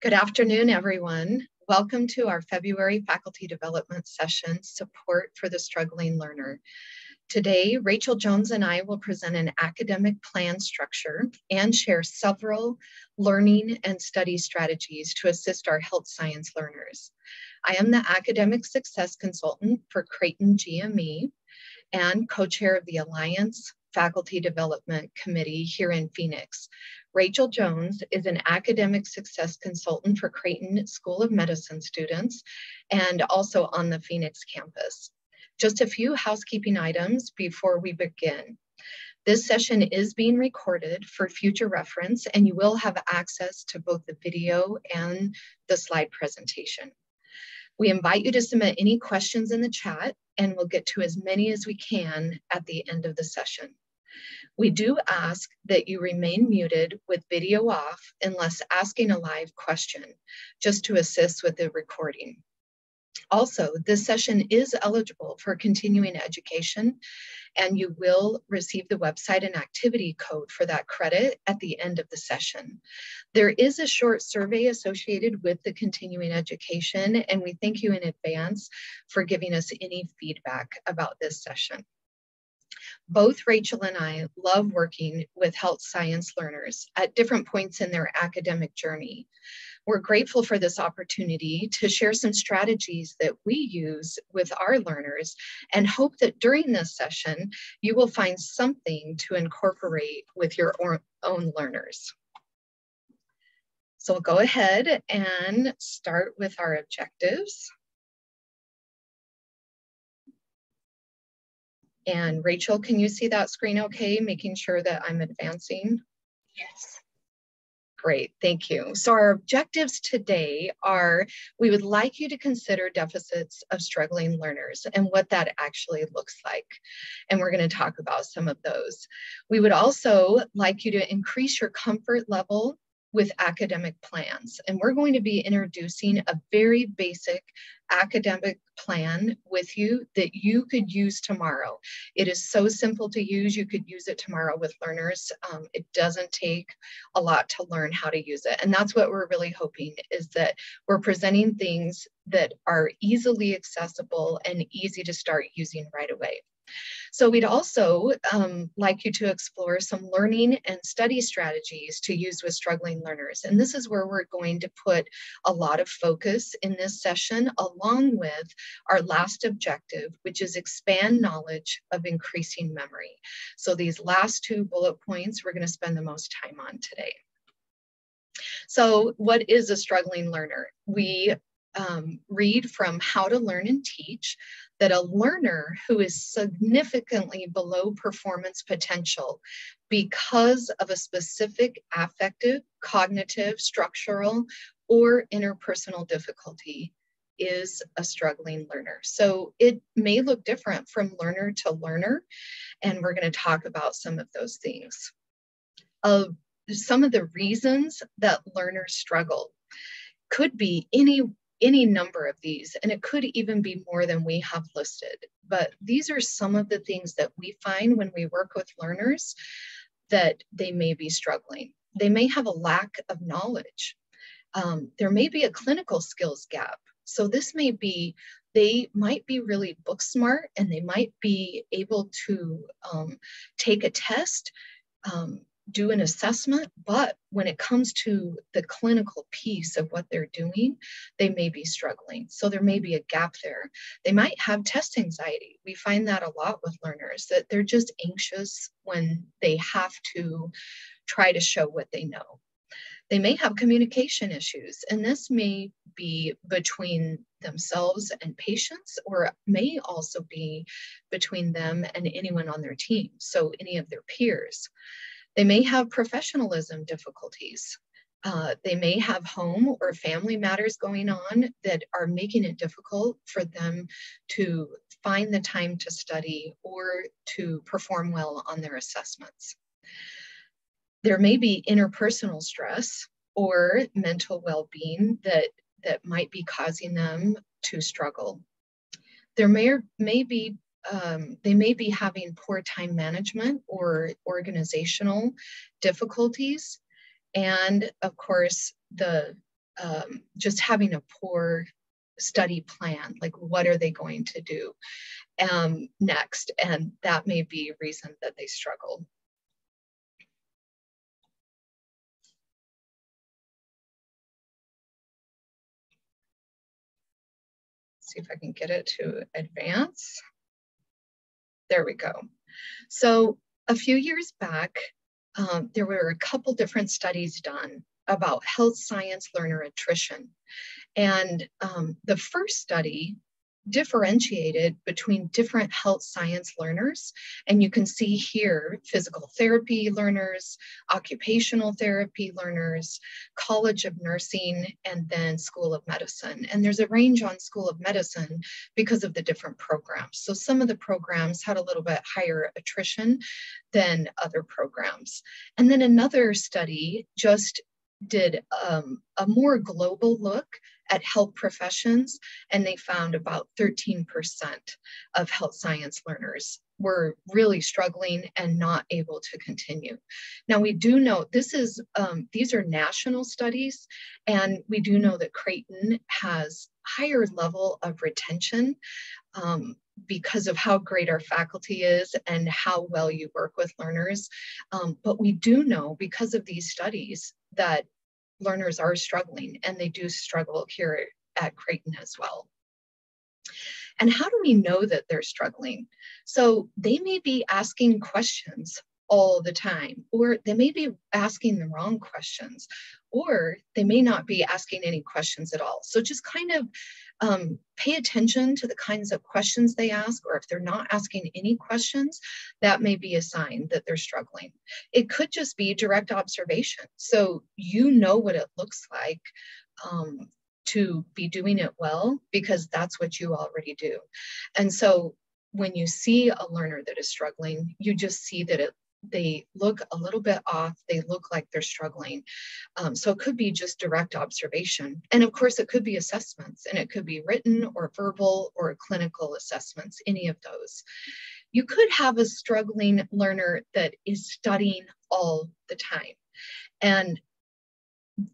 Good afternoon, everyone. Welcome to our February faculty development session, Support for the Struggling Learner. Today, Rachel Jones and I will present an academic plan structure and share several learning and study strategies to assist our health science learners. I am the Academic Success Consultant for Creighton GME and co-chair of the Alliance Faculty Development Committee here in Phoenix. Rachel Jones is an academic success consultant for Creighton School of Medicine students and also on the Phoenix campus. Just a few housekeeping items before we begin. This session is being recorded for future reference, and you will have access to both the video and the slide presentation. We invite you to submit any questions in the chat, and we'll get to as many as we can at the end of the session. We do ask that you remain muted with video off unless asking a live question, just to assist with the recording. Also, this session is eligible for continuing education, and you will receive the website and activity code for that credit at the end of the session. There is a short survey associated with the continuing education, and we thank you in advance for giving us any feedback about this session. Both Rachel and I love working with health science learners at different points in their academic journey. We're grateful for this opportunity to share some strategies that we use with our learners and hope that during this session, you will find something to incorporate with your own learners. So we'll go ahead and start with our objectives. And Rachel, can you see that screen okay? Making sure that I'm advancing? Yes. Great, thank you. So our objectives today are, we would like you to consider deficits of struggling learners and what that actually looks like. And we're going to talk about some of those. We would also like you to increase your comfort level with academic plans. And we're going to be introducing a very basic academic plan with you that you could use tomorrow. It is so simple to use. You could use it tomorrow with learners. It doesn't take a lot to learn how to use it. And that's what we're really hoping, is that we're presenting things that are easily accessible and easy to start using right away. So we'd also like you to explore some learning and study strategies to use with struggling learners. And this is where we're going to put a lot of focus in this session, along with our last objective, which is expand knowledge of increasing memory. So these last two bullet points, we're going to spend the most time on today. So what is a struggling learner? We read from How to Learn and Teach that a learner who is significantly below performance potential because of a specific affective, cognitive, structural, or interpersonal difficulty is a struggling learner. So it may look different from learner to learner, and we're going to talk about some of those things. Some of the reasons that learners struggle could be any number of these, and it could even be more than we have listed. But these are some of the things that we find when we work with learners that they may be struggling. They may have a lack of knowledge. There may be a clinical skills gap. So this may be, they might be really book smart and they might be able to take a test, do an assessment, but when it comes to the clinical piece of what they're doing, they may be struggling. So there may be a gap there. They might have test anxiety. We find that a lot with learners, that they're just anxious when they have to try to show what they know. They may have communication issues, and this may be between themselves and patients, or may also be between them and anyone on their team, so any of their peers. They may have professionalism difficulties. They may have home or family matters going on that are making it difficult for them to find the time to study or to perform well on their assessments. There may be interpersonal stress or mental well-being that might be causing them to struggle. There may be they may be having poor time management or organizational difficulties. And of course, the just having a poor study plan, like what are they going to do next? And that may be a reason that they struggle. See if I can get it to advance. There we go. So a few years back, there were a couple different studies done about health science learner attrition. And the first study differentiated between different health science learners. And you can see here, physical therapy learners, occupational therapy learners, College of Nursing, and then School of Medicine. And there's a range on School of Medicine because of the different programs. So some of the programs had a little bit higher attrition than other programs. And then another study just did a more global look at health professions, and they found about 13% of health science learners were really struggling and not able to continue. Now we do know these are national studies, and we do know that Creighton has higher level of retention because of how great our faculty is and how well you work with learners. But we do know because of these studies that learners are struggling, and they do struggle here at Creighton as well. And how do we know that they're struggling? So they may be asking questions all the time, or they may be asking the wrong questions, or they may not be asking any questions at all. So just kind of pay attention to the kinds of questions they ask, or if they're not asking any questions, that may be a sign that they're struggling. It could just be direct observation. So you know what it looks like to be doing it well, because that's what you already do. And so when you see a learner that is struggling, you just see that they look a little bit off, they look like they're struggling. So it could be just direct observation. And of course, it could be assessments, and it could be written or verbal or clinical assessments, any of those. You could have a struggling learner that is studying all the time. And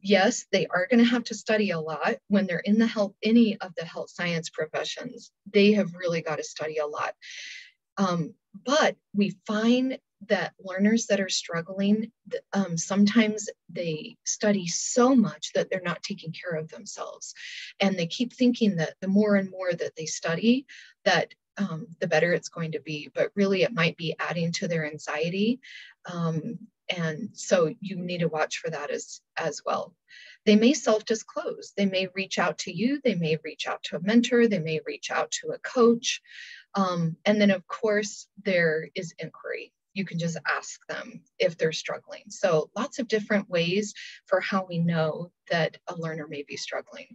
yes, they are going to have to study a lot when they're in any of the health science professions. They have really got to study a lot. But we find that learners that are struggling, sometimes they study so much that they're not taking care of themselves. And they keep thinking that the more and more that they study, that the better it's going to be. But really, it might be adding to their anxiety. And so you need to watch for that as well. They may self-disclose. They may reach out to you. They may reach out to a mentor. They may reach out to a coach. And then, of course, there is inquiry. You can just ask them if they're struggling. So lots of different ways for how we know that a learner may be struggling.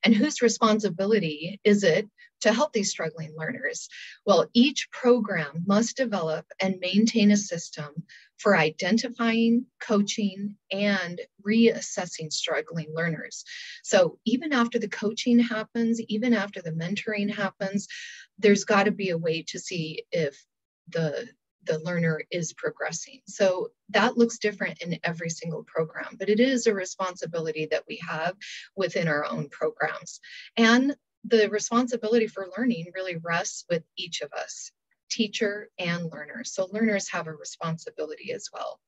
And whose responsibility is it to help these struggling learners? Well, each program must develop and maintain a system for identifying, coaching, and reassessing struggling learners. So even after the coaching happens, even after the mentoring happens, there's got to be a way to see if the learner is progressing. So that looks different in every single program, but it is a responsibility that we have within our own programs. And the responsibility for learning really rests with each of us, teacher and learner. So learners have a responsibility as well.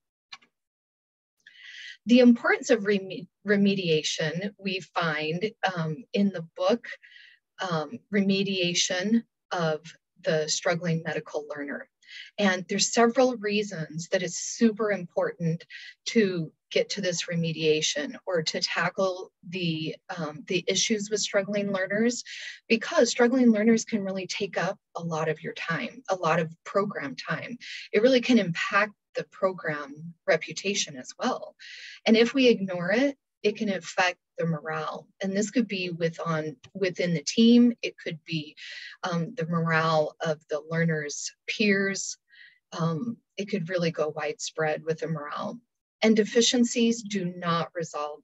The importance of remediation we find in the book, Remediation of the Struggling Medical Learner. And there's several reasons that it's super important to get to this remediation or to tackle the issues with struggling learners, because struggling learners can really take up a lot of your time, a lot of program time. It really can impact the program reputation as well. And if we ignore it, it can affect the morale. And this could be within the team. It could be the morale of the learners' peers. It could really go widespread with the morale. And deficiencies do not resolve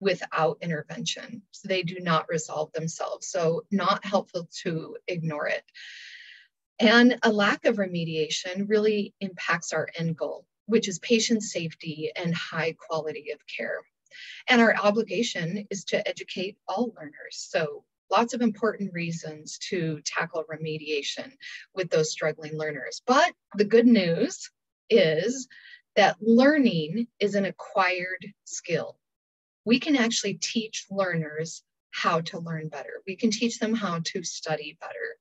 without intervention. So they do not resolve themselves. So not helpful to ignore it. And a lack of remediation really impacts our end goal, which is patient safety and high quality of care. And our obligation is to educate all learners. So lots of important reasons to tackle remediation with those struggling learners. But the good news is that learning is an acquired skill. We can actually teach learners how to learn better. We can teach them how to study better.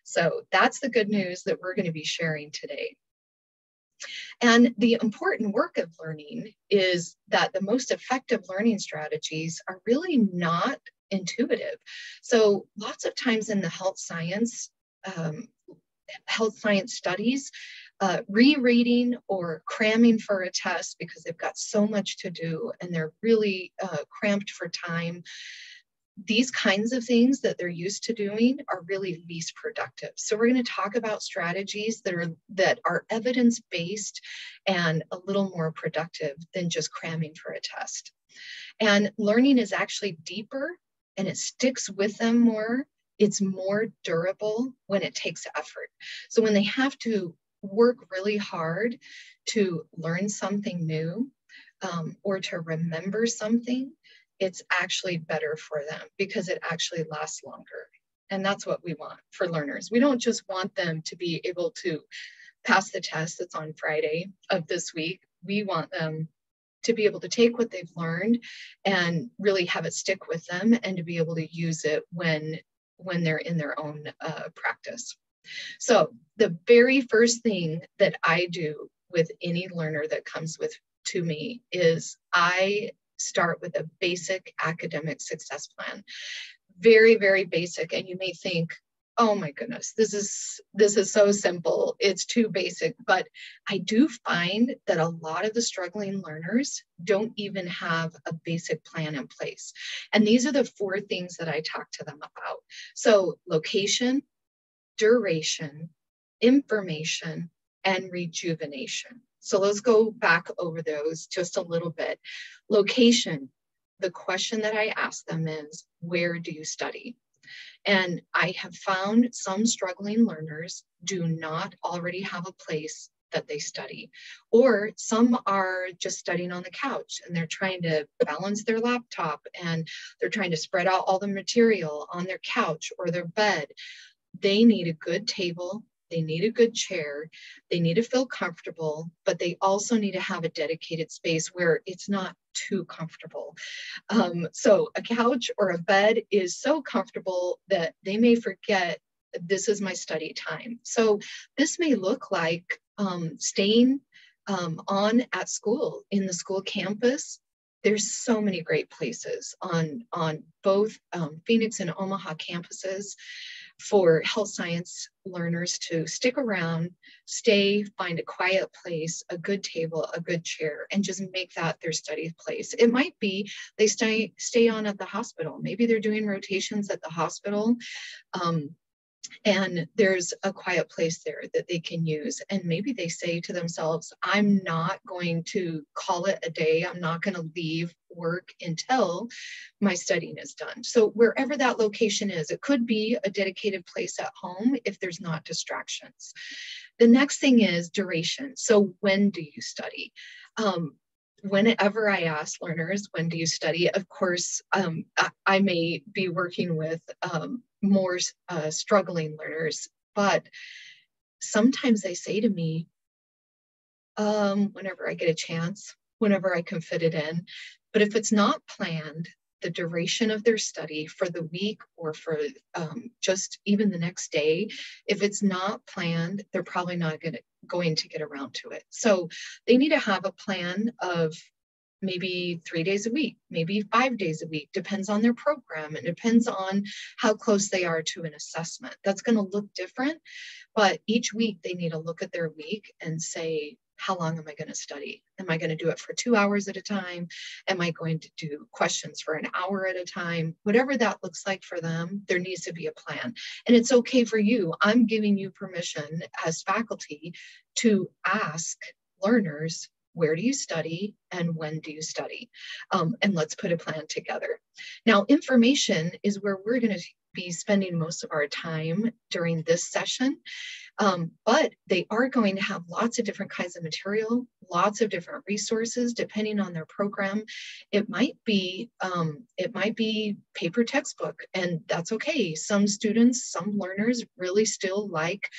So that's the good news that we're going to be sharing today. And the important work of learning is that the most effective learning strategies are really not intuitive. So lots of times in the health science studies, rereading or cramming for a test because they've got so much to do and they're really cramped for time, these kinds of things that they're used to doing are really least productive. So we're going to talk about strategies that are evidence-based and a little more productive than just cramming for a test. And learning is actually deeper and it sticks with them more. It's more durable when it takes effort. So when they have to work really hard to learn something new or to remember something, it's actually better for them because it actually lasts longer. And that's what we want for learners. We don't just want them to be able to pass the test that's on Friday of this week. We want them to be able to take what they've learned and really have it stick with them and to be able to use it when they're in their own practice. So the very first thing that I do with any learner that comes to me is I start with a basic academic success plan. Very, very basic. And you may think, oh my goodness, this is so simple. It's too basic. But I do find that a lot of the struggling learners don't even have a basic plan in place. And these are the 4 things that I talk to them about. So location, duration, information, and rejuvenation. So let's go back over those just a little bit. Location, the question that I ask them is, where do you study? And I have found some struggling learners do not already have a place that they study, or some are just studying on the couch and they're trying to balance their laptop and they're trying to spread out all the material on their couch or their bed. They need a good table. They need a good chair. They need to feel comfortable, but they also need to have a dedicated space where it's not too comfortable. So a couch or a bed is so comfortable that they may forget this is my study time. So this may look like staying on at school, in the school campus. There's so many great places on both Phoenix and Omaha campuses for health science learners to stick around, stay, find a quiet place, a good table, a good chair, and just make that their study place. It might be they stay on at the hospital. Maybe they're doing rotations at the hospital. And there's a quiet place there that they can use. And maybe they say to themselves, I'm not going to call it a day. I'm not going to leave work until my studying is done. So wherever that location is, it could be a dedicated place at home if there's not distractions. The next thing is duration. So when do you study? Whenever I ask learners, when do you study? Of course, I may be working with more struggling learners, but sometimes they say to me, whenever I get a chance, whenever I can fit it in. But if it's not planned, the duration of their study for the week or for just even the next day, if it's not planned, they're probably not going to get around to it. So they need to have a plan of maybe 3 days a week, maybe 5 days a week, depends on their program. It depends on how close they are to an assessment. That's going to look different, but each week they need to look at their week and say, how long am I going to study? Am I going to do it for 2 hours at a time? Am I going to do questions for an hour at a time? Whatever that looks like for them, there needs to be a plan. And it's okay for you. I'm giving you permission as faculty to ask learners, where do you study and when do you study? And let's put a plan together. Now, information is where we're going to be spending most of our time during this session. But they are going to have lots of different kinds of material, lots of different resources, depending on their program. It might be paper textbook, and that's okay. Some students, some learners really still like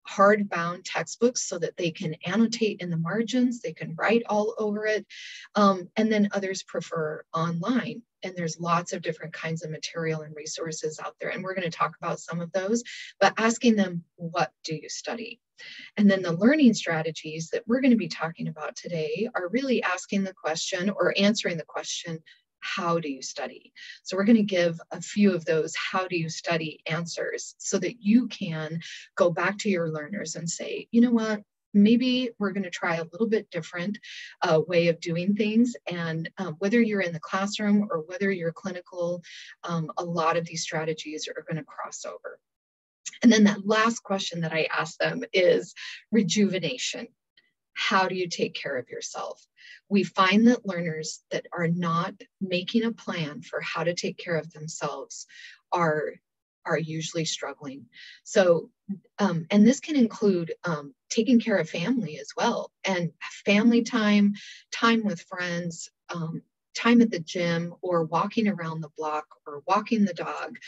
hardbound textbooks so that they can annotate in the margins, they can write all over it. And then others prefer online. And there's lots of different kinds of material and resources out there. And we're going to talk about some of those, but asking them, what do you study? And then the learning strategies that we're going to be talking about today are really asking the question or answering the question, how do you study? So we're going to give a few of those how do you study answers so that you can go back to your learners and say, you know what, maybe we're going to try a little bit different way of doing things. And whether you're in the classroom or whether you're clinical, a lot of these strategies are going to cross over. And then that last question that I ask them is rejuvenation. How do you take care of yourself? We find that learners that are not making a plan for how to take care of themselves are usually struggling. So, and this can include taking care of family as well, and family time, time with friends, time at the gym, or walking around the block, or walking the dog.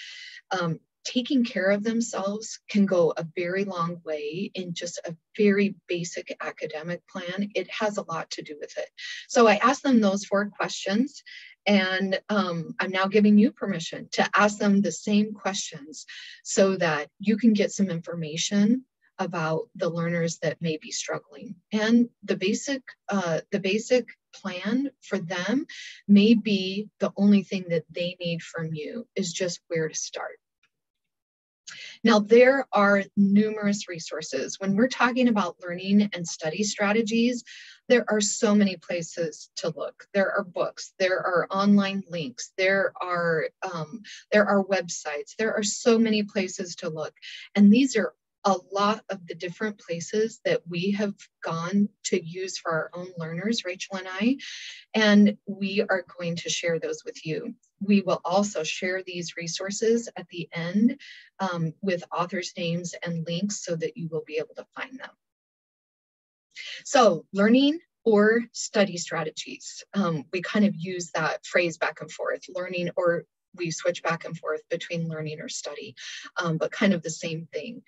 Taking care of themselves can go a very long way in just a very basic academic plan. It has a lot to do with it. So I asked them those 4 questions, and I'm now giving you permission to ask them the same questions so that you can get some information about the learners that may be struggling. And the basic plan for them may be the only thing that they need from you is just where to start. Now, there are numerous resources. When we're talking about learning and study strategies, there are so many places to look. There are books, there are online links, there are websites, there are so many places to look. And these are a lot of the different places that we have gone to use for our own learners, Rachel and I, and we are going to share those with you. We will also share these resources at the end with authors' names and links so that you will be able to find them. So, learning or study strategies. We kind of use that phrase back and forth, learning, or we switch back and forth between learning or study, but kind of the same thing.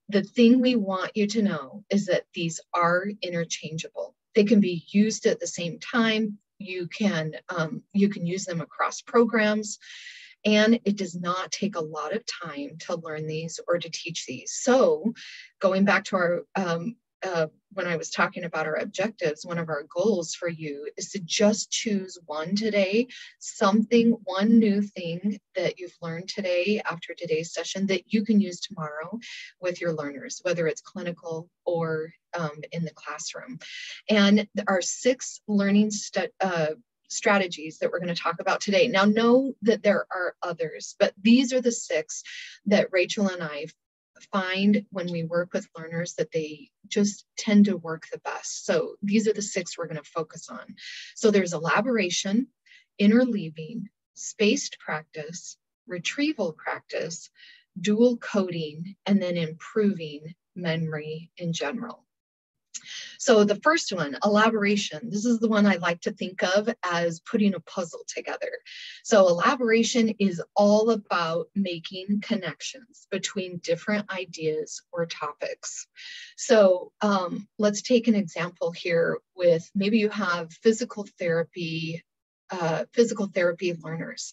The thing we want you to know is that these are interchangeable. They can be used at the same time. You can use them across programs, and it does not take a lot of time to learn these or to teach these. So going back to our, when I was talking about our objectives, one of our goals for you is to just choose one today, one new thing that you've learned today after today's session that you can use tomorrow with your learners, whether it's clinical or in the classroom. And our 6 learning strategies that we're going to talk about today. Now, know that there are others, but these are the 6 that Rachel and I find when we work with learners that they just tend to work the best. So these are the 6 we're going to focus on. So there's elaboration, interleaving, spaced practice, retrieval practice, dual coding, and then improving memory in general. So the first one, elaboration, this is the one I like to think of as putting a puzzle together. So elaboration is all about making connections between different ideas or topics. So let's take an example here with maybe you have physical therapy learners.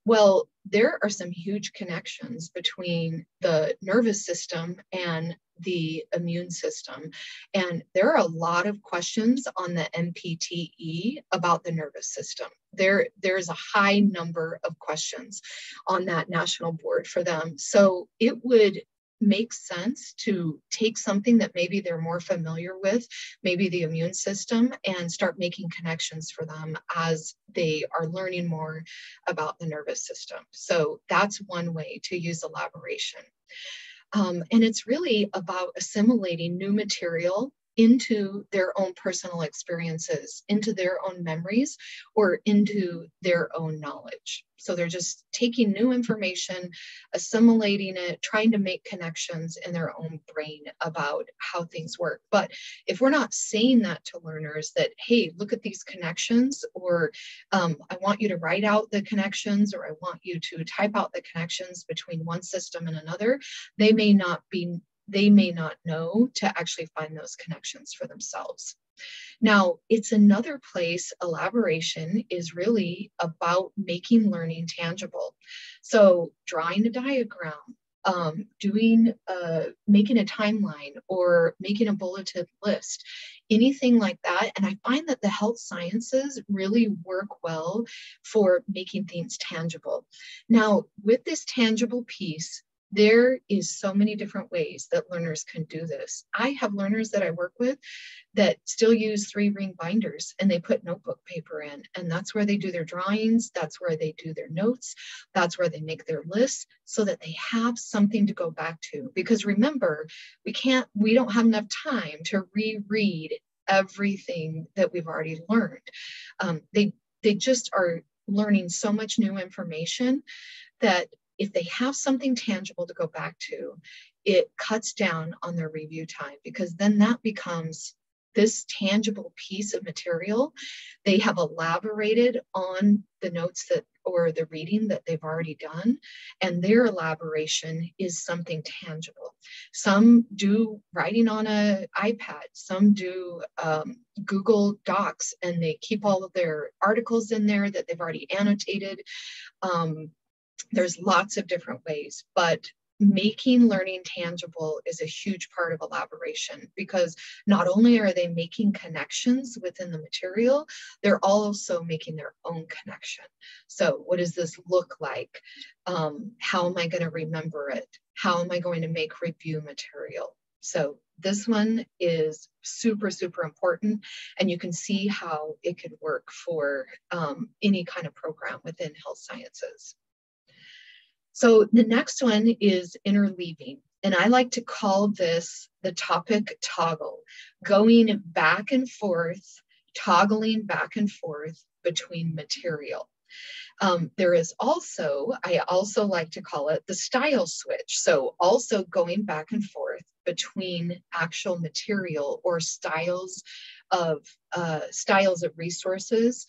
Well, there are some huge connections between the nervous system and the immune system. And there are a lot of questions on the NPTE about the nervous system. There's a high number of questions on that national board for them. So it would make sense to take something that maybe they're more familiar with, maybe the immune system, and start making connections for them as they are learning more about the nervous system. So that's one way to use elaboration. And it's really about assimilating new material into their own personal experiences, into their own memories, or into their own knowledge. So they're just taking new information, assimilating it, trying to make connections in their own brain about how things work. But if we're not saying that to learners that, hey, look at these connections, or I want you to write out the connections, or I want you to type out the connections between one system and another, they may not know to actually find those connections for themselves. Now, it's another place. Elaboration is really about making learning tangible. So drawing a diagram, making a timeline, or making a bulleted list, anything like that. And I find that the health sciences really work well for making things tangible. Now, with this tangible piece, there is so many different ways that learners can do this. I have learners that I work with that still use 3-ring binders, and they put notebook paper in, and that's where they do their drawings, that's where they do their notes, that's where they make their lists, so that they have something to go back to. Because remember, we don't have enough time to reread everything that we've already learned. They just are learning so much new information that if they have something tangible to go back to, it cuts down on their review time, because then that becomes this tangible piece of material. They have elaborated on the notes or the reading that they've already done, and their elaboration is something tangible. Some do writing on an iPad, some do Google Docs, and they keep all of their articles in there that they've already annotated. There's lots of different ways, but making learning tangible is a huge part of elaboration, because not only are they making connections within the material, they're also making their own connection. So what does this look like? How am I going to remember it? How am I going to make review material? So this one is super, super important, and you can see how it could work for any kind of program within health sciences. So the next one is interleaving, and I like to call this the topic toggle, going back and forth, toggling back and forth between material. There is also, I also like to call it the style switch. So also going back and forth between actual material or styles of resources.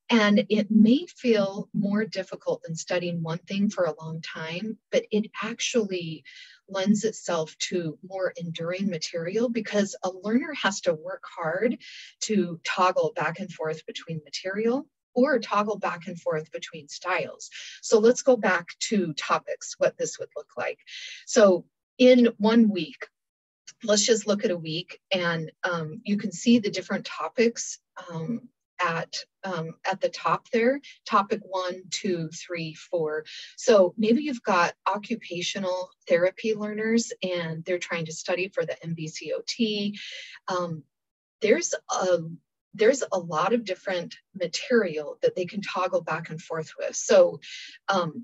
And it may feel more difficult than studying one thing for a long time, but it actually lends itself to more enduring material, because a learner has to work hard to toggle back and forth between material or toggle back and forth between styles. So let's go back to topics, what this would look like. So in 1 week, let's just look at a week, and you can see the different topics at the top there, topic 1, 2, 3, 4. So maybe you've got occupational therapy learners and they're trying to study for the MBCOT. There's a lot of different material that they can toggle back and forth with. So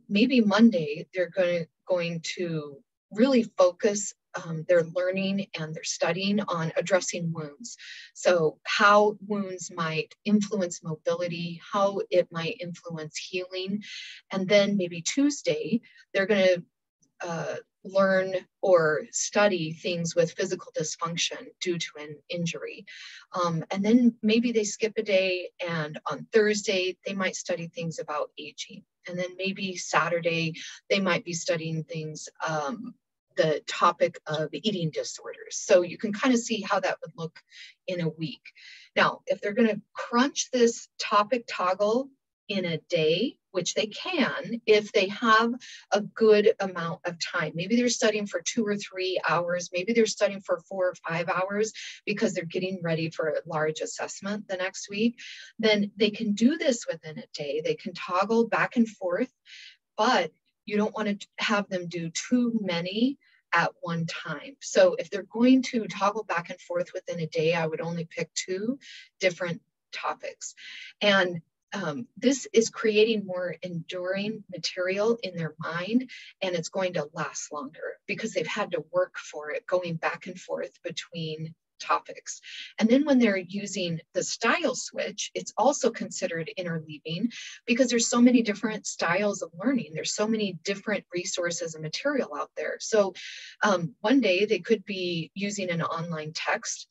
maybe Monday, they're going to really focus their learning and their studying on addressing wounds. So how wounds might influence mobility, how it might influence healing. And then maybe Tuesday, they're going to learn or study things with physical dysfunction due to an injury. And then maybe they skip a day, and on Thursday, they might study things about aging. And then maybe Saturday, they might be studying things, the topic of eating disorders. So you can kind of see how that would look in a week. Now, if they're going to crunch this topic toggle in a day, which they can if they have a good amount of time. Maybe they're studying for 2 or 3 hours. Maybe they're studying for 4 or 5 hours because they're getting ready for a large assessment the next week. Then they can do this within a day. They can toggle back and forth, but you don't want to have them do too many at one time. So if they're going to toggle back and forth within a day, I would only pick 2 different topics. And this is creating more enduring material in their mind, and it's going to last longer because they've had to work for it, going back and forth between topics. And then when they're using the style switch, it's also considered interleaving because there's so many different styles of learning. There's so many different resources and material out there. So one day they could be using an online text.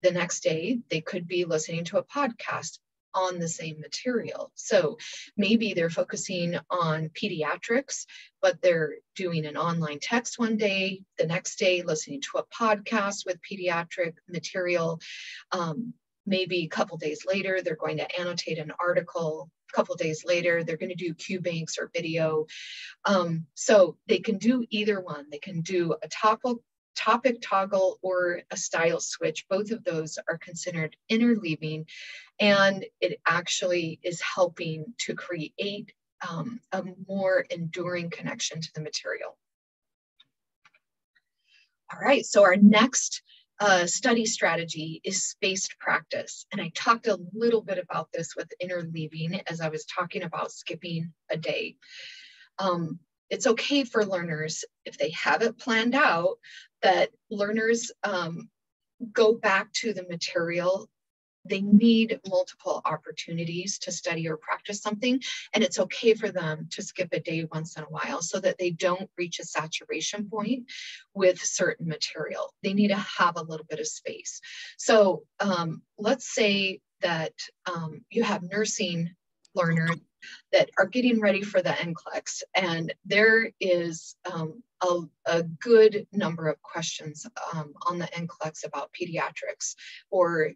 The next day they could be listening to a podcast on the same material. So maybe they're focusing on pediatrics, but they're doing an online text one day, the next day listening to a podcast with pediatric material. Maybe a couple days later, they're going to annotate an article. A couple days later, they're going to do Q banks or video. So they can do either one. They can do a topic toggle or a style switch. Both of those are considered interleaving, and it actually is helping to create a more enduring connection to the material. All right, so our next study strategy is spaced practice. And I talked a little bit about this with interleaving as I was talking about skipping a day. It's okay for learners, if they have it planned out, that learners go back to the material. They need multiple opportunities to study or practice something, and it's okay for them to skip a day once in a while so that they don't reach a saturation point with certain material. They need to have a little bit of space. So let's say that you have nursing learners that are getting ready for the NCLEX, and there is a good number of questions on the NCLEX about pediatrics or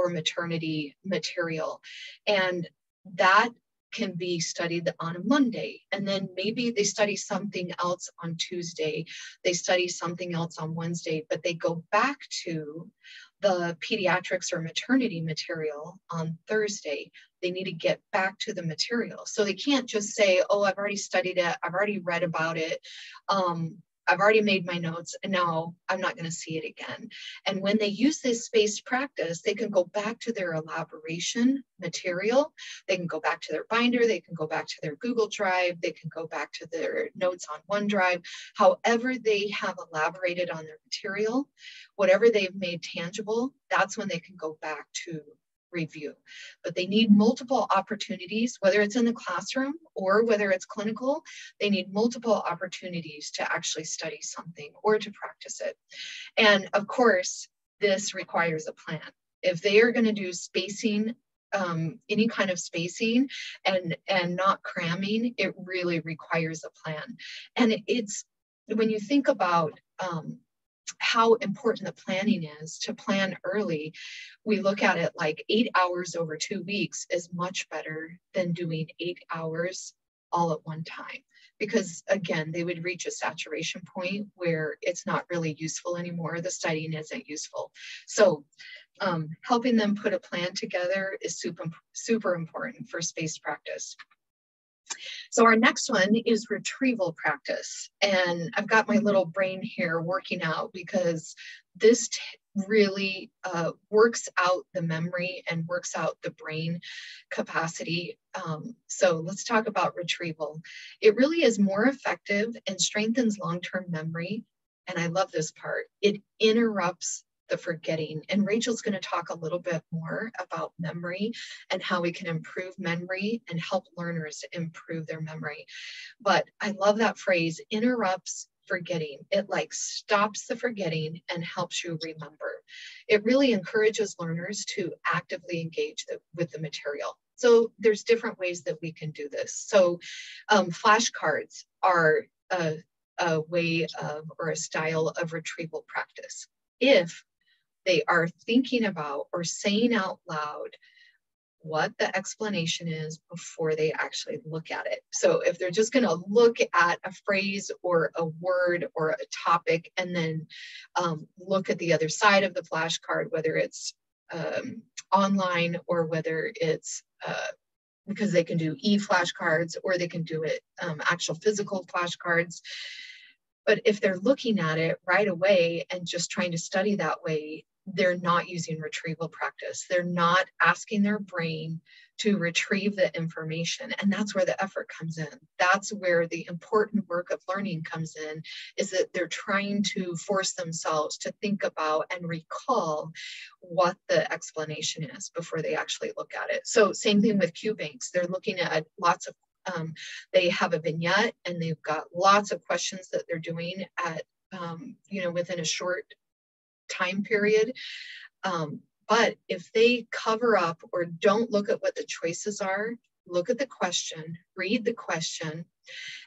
maternity material, and that can be studied on a Monday, and then maybe they study something else on Tuesday, they study something else on Wednesday, but they go back to the pediatrics or maternity material on Thursday. They need to get back to the material. So they can't just say, oh, I've already studied it, I've already read about it, I've already made my notes, and now I'm not going to see it again. And when they use this spaced practice, they can go back to their elaboration material, they can go back to their binder, they can go back to their Google Drive, they can go back to their notes on OneDrive. However they have elaborated on their material, whatever they've made tangible, that's when they can go back to review. But they need multiple opportunities, whether it's in the classroom or whether it's clinical, they need multiple opportunities to actually study something or to practice it. And of course, this requires a plan. If they are going to do spacing, any kind of spacing and not cramming, it really requires a plan. And it's, when you think about how important the planning is, to plan early, we look at it like 8 hours over 2 weeks is much better than doing 8 hours all at one time. Because again, they would reach a saturation point where it's not really useful anymore. The studying isn't useful. So helping them put a plan together is super important for spaced practice. So our next one is retrieval practice. And I've got my little brain here working out because this really works out the memory and works out the brain capacity. So let's talk about retrieval. It really is more effective and strengthens long-term memory. And I love this part. It interrupts the forgetting. And Rachel's going to talk a little bit more about memory and how we can improve memory and help learners improve their memory. But I love that phrase, interrupts forgetting. It like stops the forgetting and helps you remember. It really encourages learners to actively engage with the material. So there's different ways that we can do this. So flashcards are a way of, or a style of retrieval practice. If they are thinking about or saying out loud what the explanation is before they actually look at it. So if they're just going to look at a phrase or a word or a topic and then look at the other side of the flashcard, whether it's online or whether it's because they can do e-flashcards or they can do it actual physical flashcards. But if they're looking at it right away and just trying to study that way, they're not using retrieval practice. They're not asking their brain to retrieve the information. And that's where the effort comes in. That's where the important work of learning comes in, is that they're trying to force themselves to think about and recall what the explanation is before they actually look at it. So same thing with Q banks. They're looking at lots of, they have a vignette and they've got lots of questions that they're doing at, within a short time period. But if they cover up or don't look at what the choices are, look at the question, read the question,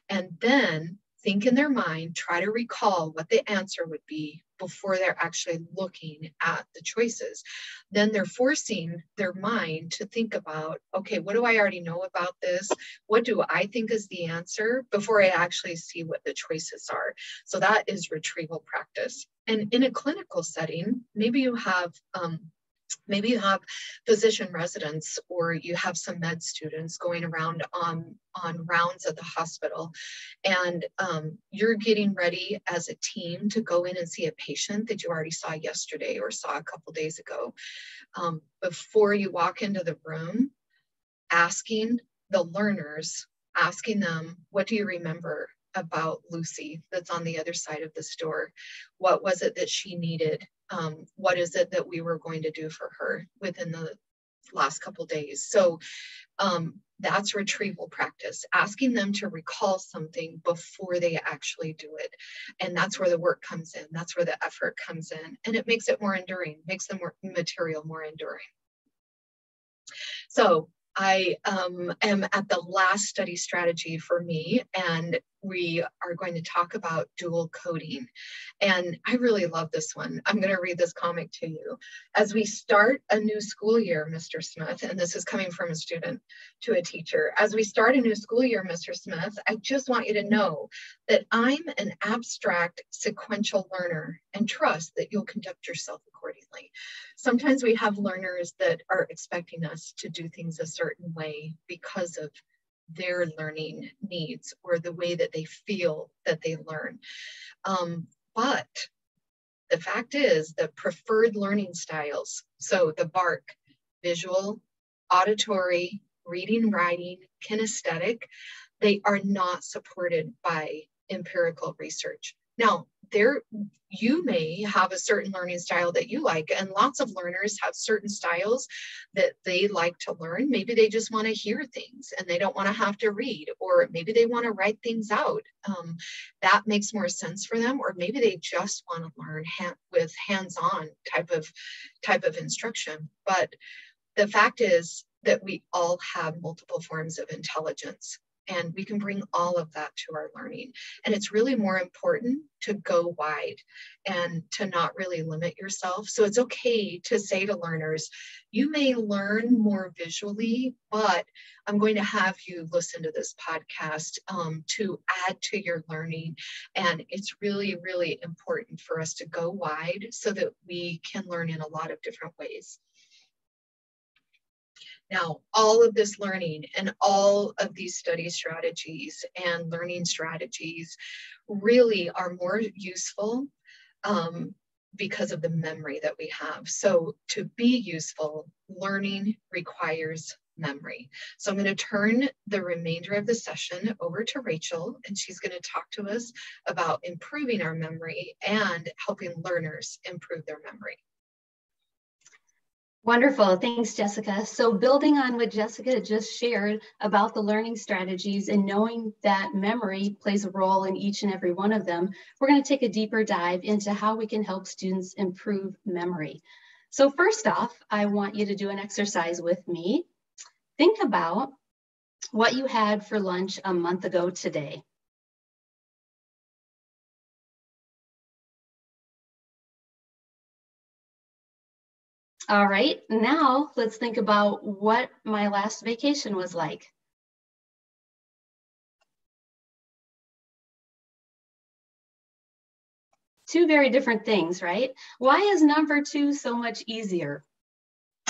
and then think in their mind, try to recall what the answer would be before they're actually looking at the choices. Then they're forcing their mind to think about, okay, what do I already know about this? What do I think is the answer before I actually see what the choices are? So that is retrieval practice. And in a clinical setting, maybe you have physician residents, or you have some med students going around on rounds at the hospital, and you're getting ready as a team to go in and see a patient that you already saw yesterday or saw a couple days ago. Before you walk into the room, asking the learners, asking them, what do you remember about Lucy that's on the other side of this door? What was it that she needed? What is it that we were going to do for her within the last couple days? So that's retrieval practice, asking them to recall something before they actually do it. And that's where the work comes in. That's where the effort comes in. And it makes it more enduring, makes the material more enduring. So I am at the last study strategy for me, and we are going to talk about dual coding. And I really love this one. I'm going to read this comic to you. As we start a new school year, Mr. Smith, and this is coming from a student to a teacher, as we start a new school year, Mr. Smith, I just want you to know that I'm an abstract sequential learner and trust that you'll conduct yourself accordingly. Sometimes we have learners that are expecting us to do things a certain way because of their learning needs or the way that they feel that they learn. But the fact is the preferred learning styles, so the BARC, visual, auditory, reading, writing, kinesthetic, they are not supported by empirical research. Now, you may have a certain learning style that you like, and lots of learners have certain styles that they like to learn. Maybe they just want to hear things and they don't want to have to read, or maybe they want to write things out. That makes more sense for them, or maybe they just want to learn with hands-on type of instruction. But the fact is that we all have multiple forms of intelligence, and we can bring all of that to our learning. And it's really more important to go wide and to not really limit yourself. So it's okay to say to learners, you may learn more visually, but I'm going to have you listen to this podcast to add to your learning. And it's really, really important for us to go wide so that we can learn in a lot of different ways. Now, all of this learning and all of these study strategies and learning strategies really are more useful because of the memory that we have. So to be useful, learning requires memory. So I'm going to turn the remainder of the session over to Rachel, and she's going to talk to us about improving our memory and helping learners improve their memory. Wonderful. Thanks, Jessica. So building on what Jessica just shared about the learning strategies and knowing that memory plays a role in each and every one of them, we're going to take a deeper dive into how we can help students improve memory. So first off, I want you to do an exercise with me. Think about what you had for lunch a month ago today. All right, now let's think about what my last vacation was like. Two very different things, right? Why is number two so much easier?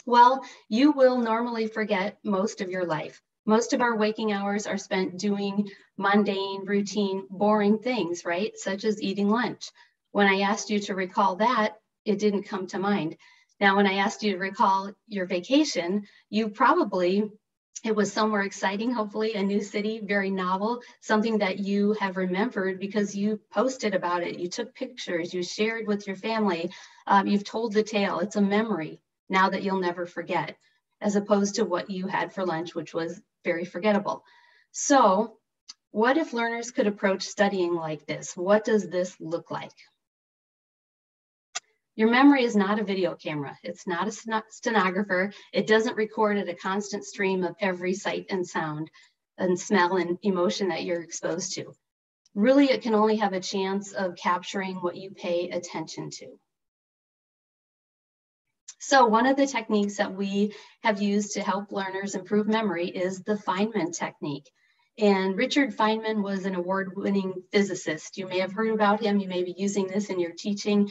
Well, you will normally forget most of your life. Most of our waking hours are spent doing mundane, routine, boring things, right? Such as eating lunch. When I asked you to recall that, it didn't come to mind. Now, when I asked you to recall your vacation, you probably It was somewhere exciting, hopefully a new city, very novel, something that you have remembered because you posted about it, you took pictures, you shared with your family, you've told the tale. It's a memory now that you'll never forget, as opposed to what you had for lunch, which was very forgettable. So what if learners could approach studying like this? What does this look like? Your memory is not a video camera. It's not a stenographer. It doesn't record at a constant stream of every sight and sound and smell and emotion that you're exposed to. Really, it can only have a chance of capturing what you pay attention to. So one of the techniques that we have used to help learners improve memory is the FEYNMAN technique. And Richard Feynman was an award-winning physicist. You may have heard about him. You may be using this in your teaching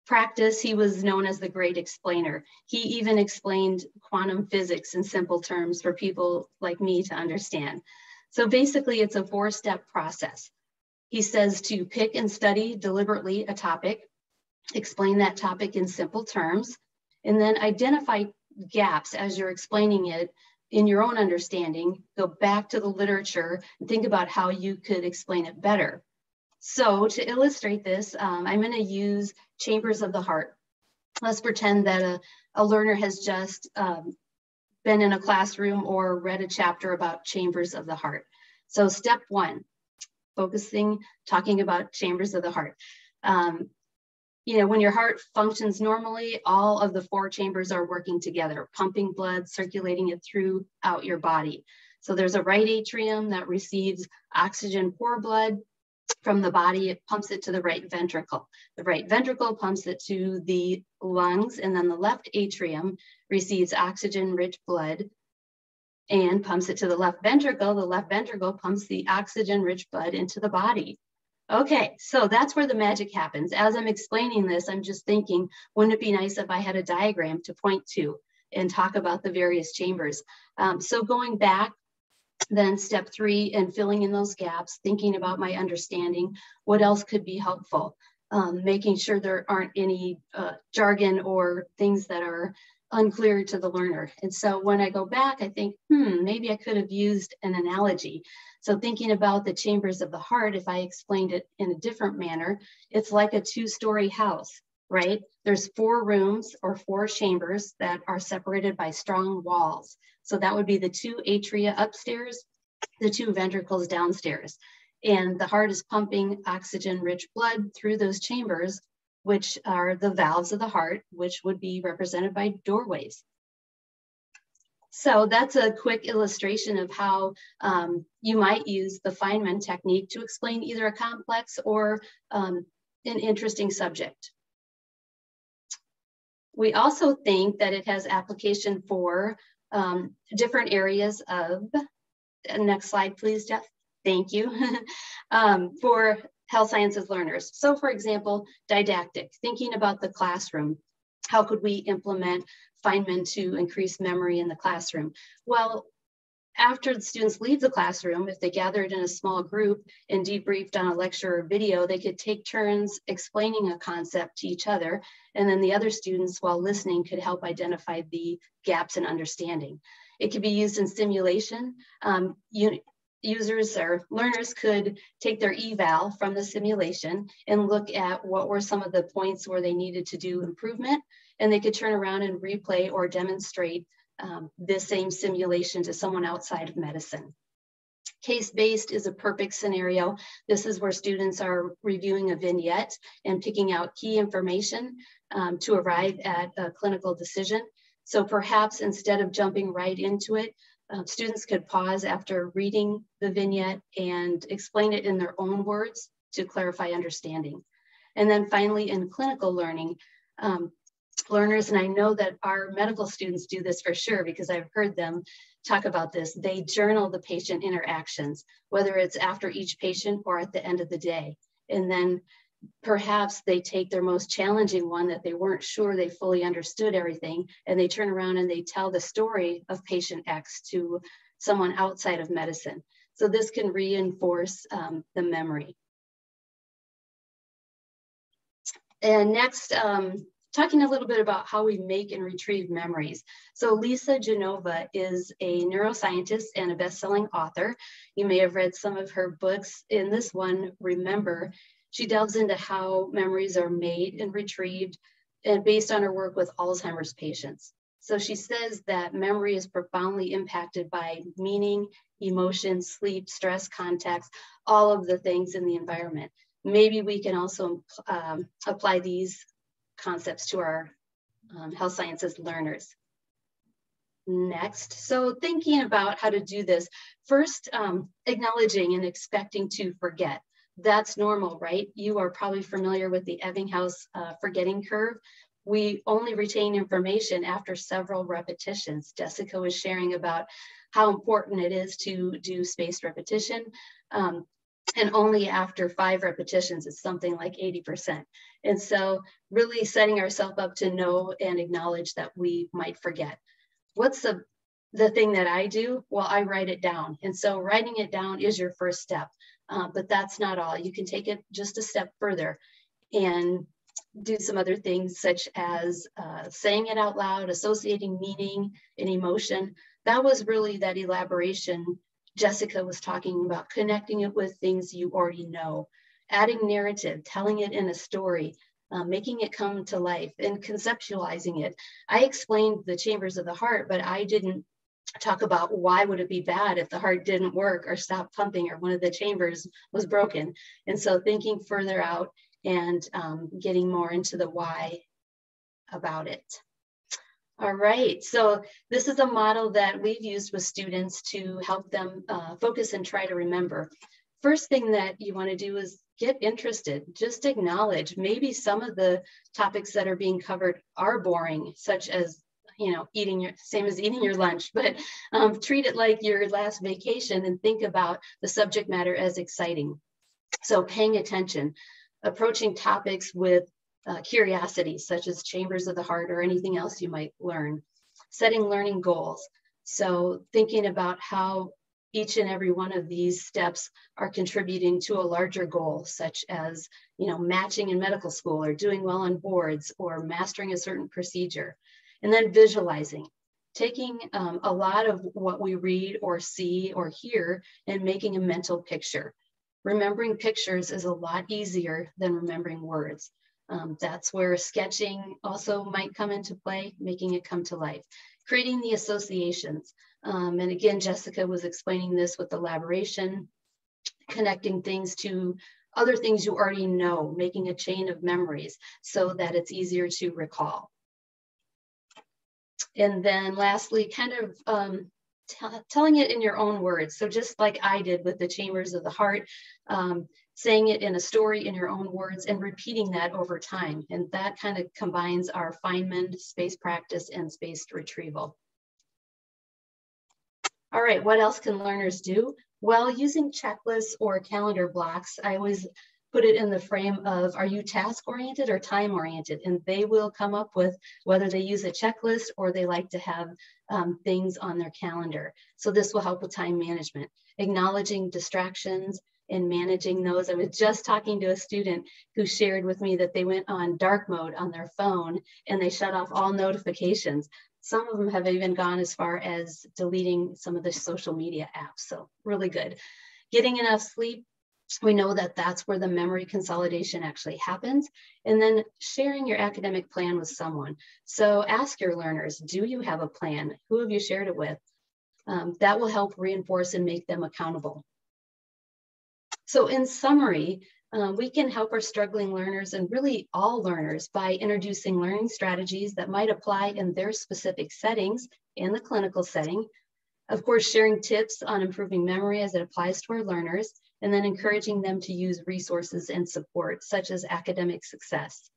practice. He was known as the great explainer. He even explained quantum physics in simple terms for people like me to understand. So basically, it's a 4-step process. He says to pick and study deliberately a topic, explain that topic in simple terms, and then identify gaps as you're explaining it in your own understanding. Go back to the literature and think about how you could explain it better. So to illustrate this, I'm going to use chambers of the heart. Let's pretend that a learner has just been in a classroom or read a chapter about chambers of the heart. So step 1, talking about chambers of the heart. You know, when your heart functions normally, all of the 4 chambers are working together, pumping blood, circulating it throughout your body. So there's a right atrium that receives oxygen poor blood from the body. It pumps it to the right ventricle. The right ventricle pumps it to the lungs, and then the left atrium receives oxygen-rich blood and pumps it to the left ventricle. The left ventricle pumps the oxygen-rich blood into the body. Okay, so that's where the magic happens. As I'm explaining this, I'm just thinking, wouldn't it be nice if I had a diagram to point to and talk about the various chambers? So going back, then step 3, and filling in those gaps, thinking about my understanding, what else could be helpful, making sure there aren't any jargon or things that are unclear to the learner. And so when I go back, I think, maybe I could have used an analogy. So thinking about the chambers of the heart, if I explained it in a different manner, it's like a 2-story house, right? There's 4 rooms or 4 chambers that are separated by strong walls. So that would be the 2 atria upstairs, the 2 ventricles downstairs. And the heart is pumping oxygen-rich blood through those chambers, which are the valves of the heart, which would be represented by doorways. So that's a quick illustration of how you might use the FEYNMAN technique to explain either a complex or an interesting subject. We also think that it has application for different areas of, next slide, please, Jeff. Thank you. For health sciences learners. So for example, didactic, thinking about the classroom. How could we implement FEYNMAN to increase memory in the classroom? Well, after the students leave the classroom, if they gathered in a small group and debriefed on a lecture or video, they could take turns explaining a concept to each other. And then the other students, while listening, could help identify the gaps in understanding. It could be used in simulation. Users or learners could take their eval from the simulation and look at what were some of the points where they needed to do improvement, and they could turn around and replay or demonstrate this same simulation to someone outside of medicine. Case-based is a perfect scenario. This is where students are reviewing a vignette and picking out key information to arrive at a clinical decision. So perhaps instead of jumping right into it, students could pause after reading the vignette and explain it in their own words to clarify understanding. And then finally, in clinical learning, learners, and I know that our medical students do this for sure because I've heard them talk about this, they journal the patient interactions, whether it's after each patient or at the end of the day. And then perhaps they take their most challenging one that they weren't sure they fully understood everything, and they turn around and they tell the story of patient X to someone outside of medicine. So this can reinforce the memory. And next, talking a little bit about how we make and retrieve memories. So Lisa Genova is a neuroscientist and a best-selling author. You may have read some of her books. In this one, Remember, she delves into how memories are made and retrieved, and based on her work with Alzheimer's patients. So she says that memory is profoundly impacted by meaning, emotion, sleep, stress, context, all of the things in the environment. Maybe we can also apply these concepts to our health sciences learners. Next, so thinking about how to do this, first, acknowledging and expecting to forget. That's normal, right? You are probably familiar with the Ebbinghaus forgetting curve. We only retain information after several repetitions. Jessica was sharing about how important it is to do spaced repetition. And only after 5 repetitions, it's something like 80%. And so really setting ourselves up to know and acknowledge that we might forget. What's the thing that I do? Well, I write it down. And so writing it down is your first step, but that's not all. You can take it just a step further and do some other things such as saying it out loud, associating meaning and emotion. That was really that elaboration Jessica was talking about, connecting it with things you already know, adding narrative, telling it in a story, making it come to life and conceptualizing it. I explained the chambers of the heart, but I didn't talk about why would it be bad if the heart didn't work or stopped pumping or one of the chambers was broken. And so thinking further out and getting more into the why about it. All right, so this is a model that we've used with students to help them focus and try to remember. First thing that you want to do is get interested. Just acknowledge maybe some of the topics that are being covered are boring, such as, you know, same as eating your lunch, but treat it like your last vacation and think about the subject matter as exciting. So paying attention, approaching topics with curiosity, such as chambers of the heart or anything else you might learn. Setting learning goals. So thinking about how each and every one of these steps are contributing to a larger goal, such as, you know, matching in medical school or doing well on boards or mastering a certain procedure. And then visualizing, taking a lot of what we read or see or hear and making a mental picture. Remembering pictures is a lot easier than remembering words. That's where sketching also might come into play, making it come to life. Creating the associations. And again, Jessica was explaining this with elaboration, connecting things to other things you already know, making a chain of memories so that it's easier to recall. And then lastly, kind of telling it in your own words. So just like I did with the chambers of the heart, saying it in a story in your own words and repeating that over time. And that kind of combines our FEYNMAN, spaced practice, and spaced retrieval. All right, what else can learners do? Well, using checklists or calendar blocks, I always put it in the frame of, are you task-oriented or time-oriented? And they will come up with whether they use a checklist or they like to have things on their calendar. So this will help with time management, acknowledging distractions and managing those. I was just talking to a student who shared with me that they went on dark mode on their phone and they shut off all notifications. Some of them have even gone as far as deleting some of the social media apps. So really good. Getting enough sleep. We know that that's where the memory consolidation actually happens. And then sharing your academic plan with someone. So ask your learners, do you have a plan? Who have you shared it with? That will help reinforce and make them accountable. So in summary, we can help our struggling learners and really all learners by introducing learning strategies that might apply in their specific settings in the clinical setting. Of course, sharing tips on improving memory as it applies to our learners, and then encouraging them to use resources and support, such as academic success.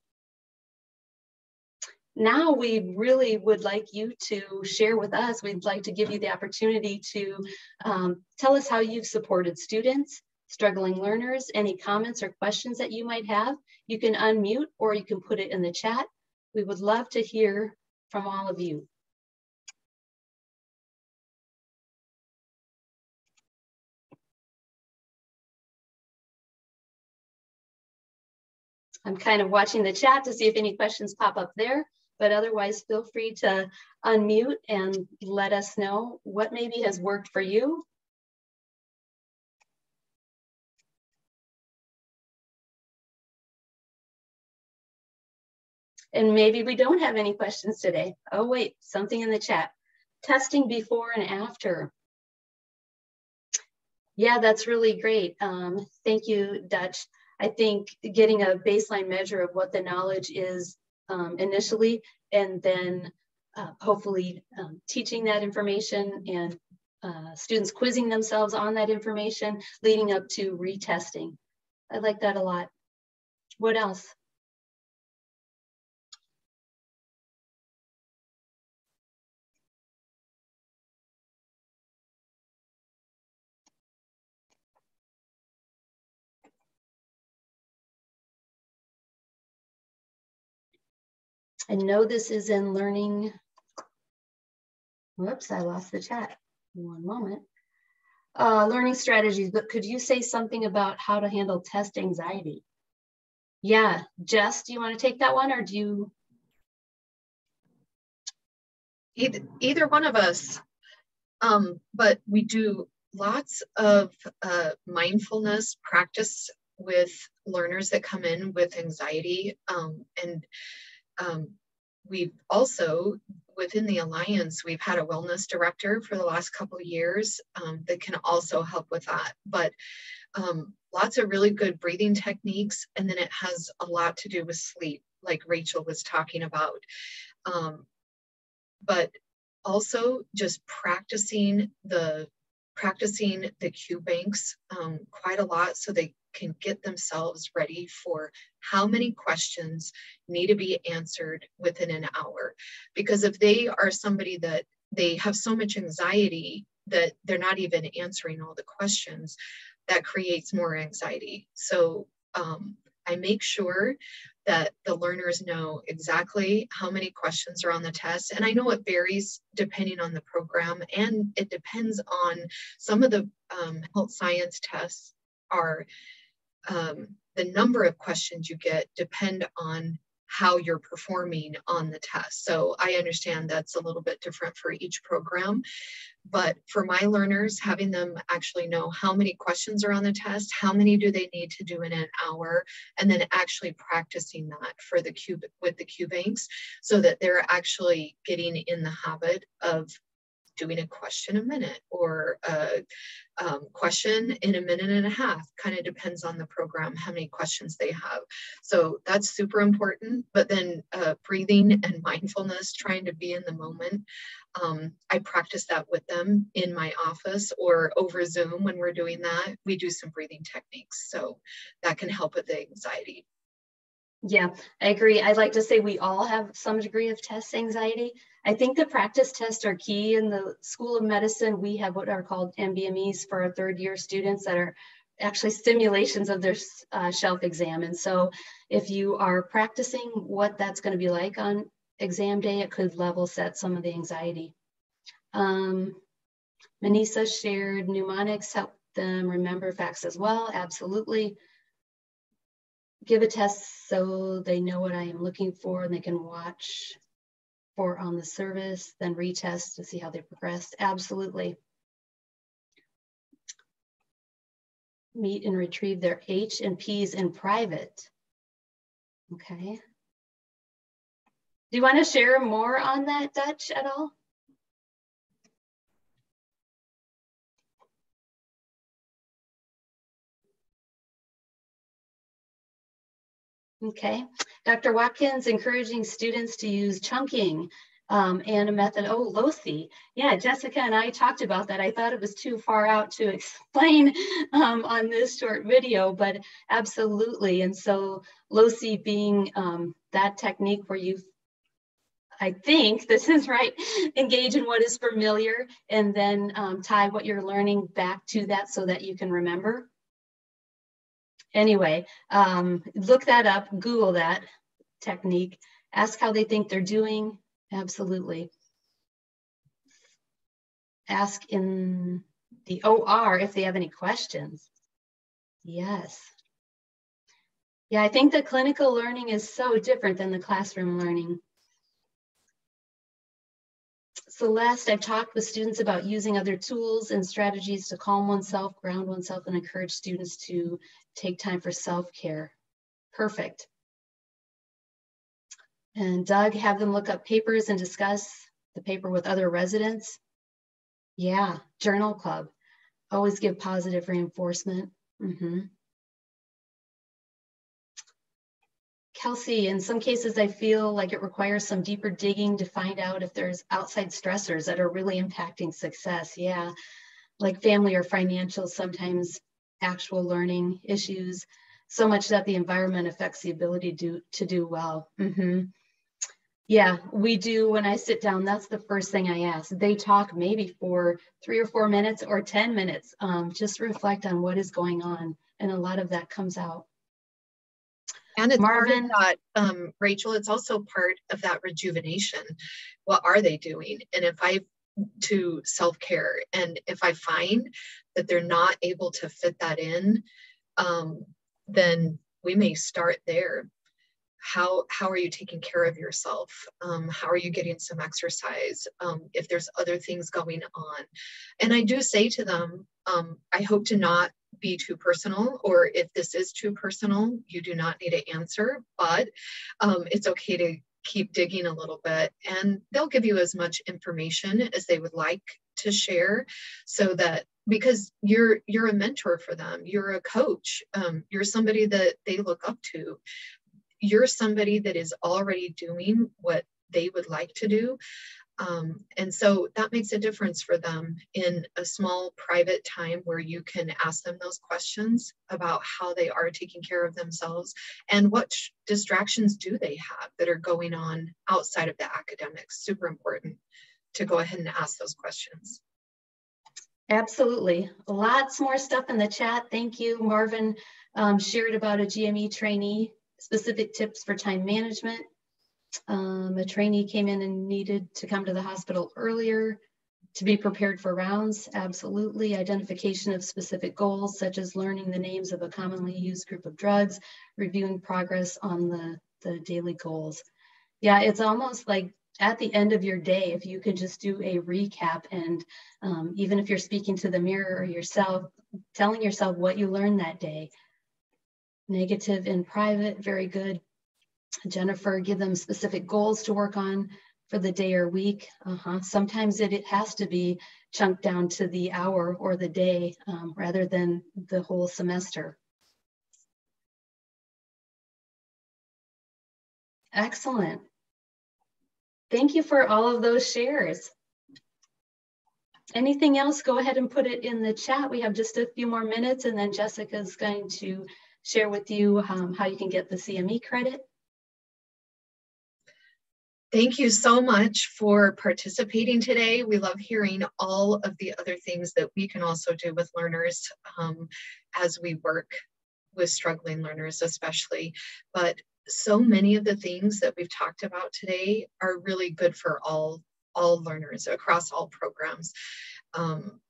Now we really would like you to share with us. We'd like to give you the opportunity to tell us how you've supported students, struggling learners, any comments or questions that you might have. You can unmute or you can put it in the chat. We would love to hear from all of you. I'm kind of watching the chat to see if any questions pop up there, but otherwise feel free to unmute and let us know what maybe has worked for you. And maybe we don't have any questions today. Oh wait, something in the chat. Testing before and after. Yeah, that's really great. Thank you, Dutch. I think getting a baseline measure of what the knowledge is initially, and then hopefully teaching that information and students quizzing themselves on that information, leading up to retesting. I like that a lot. What else? I know this is in learning. Whoops, I lost the chat. One moment. Learning strategies, but could you say something about how to handle test anxiety? Yeah, Jess, do you want to take that one, or do you? Either one of us. But we do lots of mindfulness practice with learners that come in with anxiety. We've also, within the Alliance, we've had a wellness director for the last couple of years that can also help with that. But lots of really good breathing techniques. And then it has a lot to do with sleep, like Rachel was talking about. But also just practicing the cue banks quite a lot, so they can get themselves ready for how many questions need to be answered within an hour. Because if they are somebody that they have so much anxiety that they're not even answering all the questions, that creates more anxiety. So I make sure that the learners know exactly how many questions are on the test. And I know it varies depending on the program, and it depends on some of the health science tests are the number of questions you get depend on how you're performing on the test. So I understand that's a little bit different for each program. But for my learners, having them actually know how many questions are on the test, how many do they need to do in an hour, and then actually practicing that for the with the cue banks, so that they're actually getting in the habit of doing a question a minute or a question in a minute and a half. Kind of depends on the program, how many questions they have. So that's super important. But then breathing and mindfulness, trying to be in the moment. I practice that with them in my office or over Zoom. When we're doing that, we do some breathing techniques. So that can help with the anxiety. Yeah, I agree. I'd like to say we all have some degree of test anxiety. I think the practice tests are key. In the School of Medicine, we have what are called MBMEs for our third-year students that are actually simulations of their shelf exam. And so if you are practicing what that's going to be like on exam day, it could level set some of the anxiety. Manisa shared mnemonics help them remember facts as well. Absolutely. Give a test so they know what I am looking for and they can watch for on the service, then retest to see how they progressed. Absolutely. Meet and retrieve their H and P's in private. Okay. Do you want to share more on that, Dutch, at all? Okay. Dr. Watkins encouraging students to use chunking and a method, LOCI. Yeah, Jessica and I talked about that. I thought it was too far out to explain on this short video, but absolutely. And so LOCI being that technique where you, I think this is right, engage in what is familiar and then tie what you're learning back to that so that you can remember. Anyway, look that up, Google that technique, ask how they think they're doing. Absolutely. Ask in the OR if they have any questions. Yes. Yeah, I think the clinical learning is so different than the classroom learning. Celeste, I've talked with students about using other tools and strategies to calm oneself, ground oneself, and encourage students to take time for self-care. Perfect. And Doug, have them look up papers and discuss the paper with other residents. Yeah, journal club. Always give positive reinforcement. Kelsey, in some cases, I feel like it requires some deeper digging to find out if there's outside stressors that are really impacting success. Yeah, like family or financial, sometimes actual learning issues, so much that the environment affects the ability to do well. Yeah, we do. When I sit down, that's the first thing I ask. They talk maybe for 3 or 4 minutes or 10 minutes, just reflect on what is going on. And a lot of that comes out. And it's Marvin, part of that, Rachel, it's also part of that rejuvenation. What are they doing? And if I to self-care, and if I find that they're not able to fit that in, then we may start there. How are you taking care of yourself? How are you getting some exercise? If there's other things going on. And I do say to them, I hope to not be too personal, or if this is too personal, you do not need to answer, but it's okay to keep digging a little bit, and they'll give you as much information as they would like to share, so that, because you're a mentor for them, you're a coach, you're somebody that they look up to, you're somebody that is already doing what they would like to do. And so that makes a difference for them in a small private time where you can ask them those questions about how they are taking care of themselves and what distractions do they have that are going on outside of the academics. Super important to go ahead and ask those questions. Absolutely. Lots more stuff in the chat. Thank you. Marvin shared about a GME trainee, specific tips for time management. A trainee came in and needed to come to the hospital earlier to be prepared for rounds. Absolutely. Identification of specific goals, such as learning the names of a commonly used group of drugs, reviewing progress on the daily goals. Yeah, it's almost like at the end of your day, if you could just do a recap, and even if you're speaking to the mirror or yourself, telling yourself what you learned that day. Negative in private, very good. Jennifer, give them specific goals to work on for the day or week. Sometimes it has to be chunked down to the hour or the day rather than the whole semester. Excellent. Thank you for all of those shares. Anything else, go ahead and put it in the chat. We have just a few more minutes, and then Jessica's going to share with you how you can get the CME credit. Thank you so much for participating today. We love hearing all of the other things that we can also do with learners as we work with struggling learners especially. But so many of the things that we've talked about today are really good for all learners across all programs.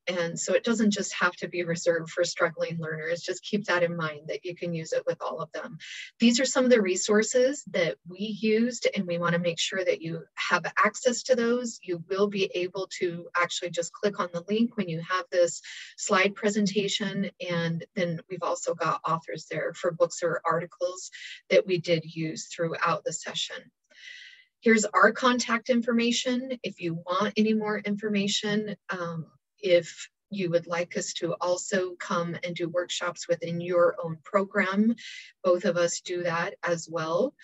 And so it doesn't just have to be reserved for struggling learners. Just keep that in mind, that you can use it with all of them. These are some of the resources that we used, and we want to make sure that you have access to those. You will be able to actually just click on the link when you have this slide presentation. And then we've also got authors there for books or articles that we did use throughout the session. Here's our contact information if you want any more information. If you would like us to also come and do workshops within your own program, both of us do that as well.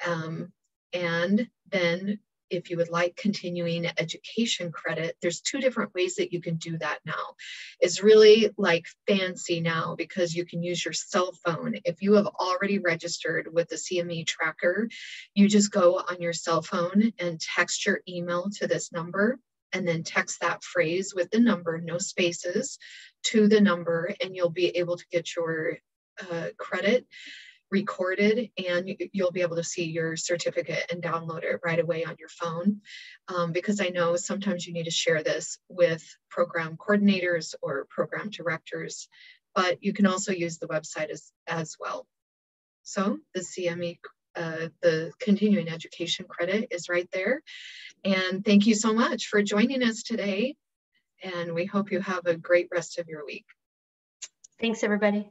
And then if you would like continuing education credit, there's 2 different ways that you can do that now. It's really like fancy now because you can use your cell phone. If you have already registered with the CME tracker, you just go on your cell phone and text your email to this number, and then text that phrase with the number, no spaces, to the number, and you'll be able to get your credit recorded, and you'll be able to see your certificate and download it right away on your phone. Because I know sometimes you need to share this with program coordinators or program directors, but you can also use the website as well. So the CME, the continuing education credit is right there. And thank you so much for joining us today. And we hope you have a great rest of your week. Thanks, everybody.